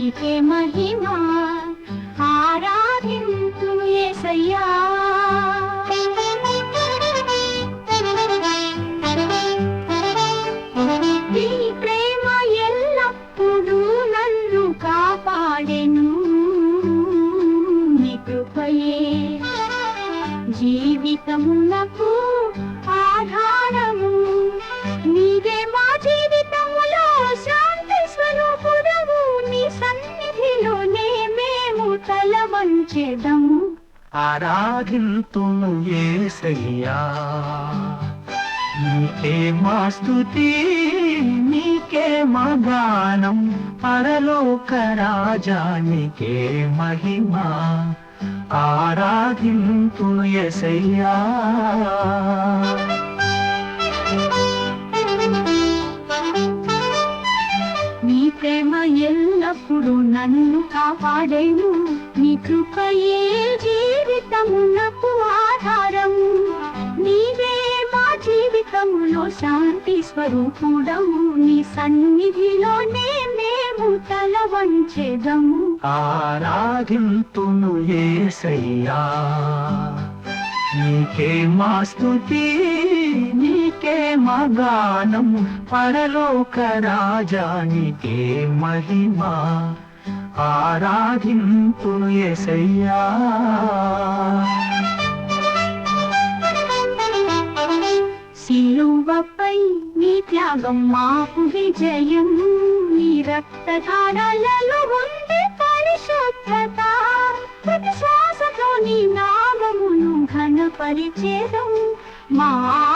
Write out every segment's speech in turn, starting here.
నీకే మహిమ ఆరాధింతును యేసయ్యా. నీ ప్రేమ ఎల్లప్పుడూ నన్ను కాపాడెను. నీ కృపయే జీవితమునకు ఆధారము. నీవే మా జీవితములో శాంతి స్వరూపుడవు. నీ సన్నిధిలోనే మేము తల వంచెదము. ఆరాధింతును యేసయ్యా. నీకే మా స్తుతి, నీకే మా గానం, పరలోక రాజానికే మహిమ. ఆరాధింతును యేసయ్యా. నీ ప్రేమ ఎల్లప్పుడూ నన్ను కాపాడేను. నీ కృపయే జీవితమునకు ఆధారము. నీవే మా జీవితములో శాంతి స్వరూపుడవు. నీ సన్నిధిలోనే మేము తల వంచెదము. ఆరాధింతును యేసయ్యా. నీకే మా స్తుతి, నీకే మా గానం, పరలోక రాజానికే మహిమ. ఆరాధింతును యేసయ్యా. సిలువపై నీ త్యాగం మాకు విజయం. నీ రక్తధారలలో ఉంది పరిశుద్ధత. ప్రతి శ్వాసతో నీ నామమును ఘనపరిచెదం. మా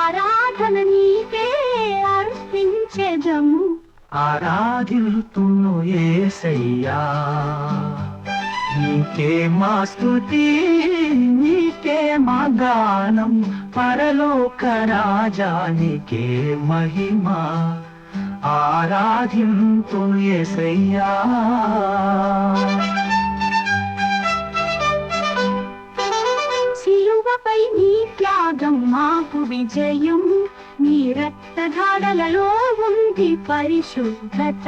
ఆరాధన నీకే అర్పించెదము. ఆరాధింతును యేసయ్యా. నీకే మా స్తుతి, నీకే మా గానం, పరలోక రాజానికే మహిమ. ఆరాధింతును యేసయ్యా. సిలువపై నీ త్యాగం మాకు విజయం. నీ రక్తధారలలో ఉంది పరిశుద్ధత.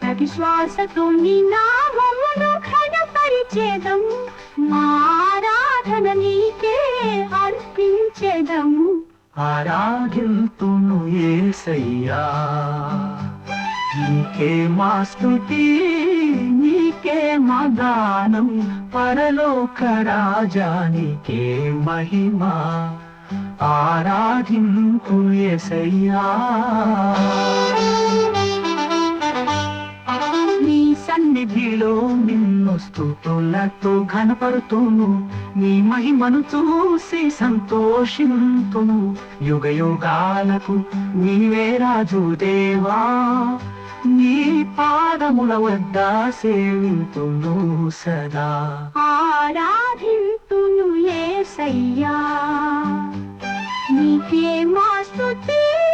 ప్రతి శ్వాసతో నీ నామమును ఘనపరిచెదం. మా ఆరాధన నీకే అర్పించెదము. ఆరాధింతును యేసయ్యా. నీకే మా స్తుతి, నీకే మా గానం, పరలోక రాజానికే మహిమ. ఆరాధింతును యేసయ్యా. నీ సన్నిధిలో నిన్ను స్తుతులతో ఘనపరుతును. నీ మహిమను చూసి సంతోషింతును. యుగ యుగాలకు నీవే రాజు దేవా. నీ పాదముల వద్ద సేవింతును సదా. ఆరాధింతును యేసయ్యా. నీకే మా స్తుతి,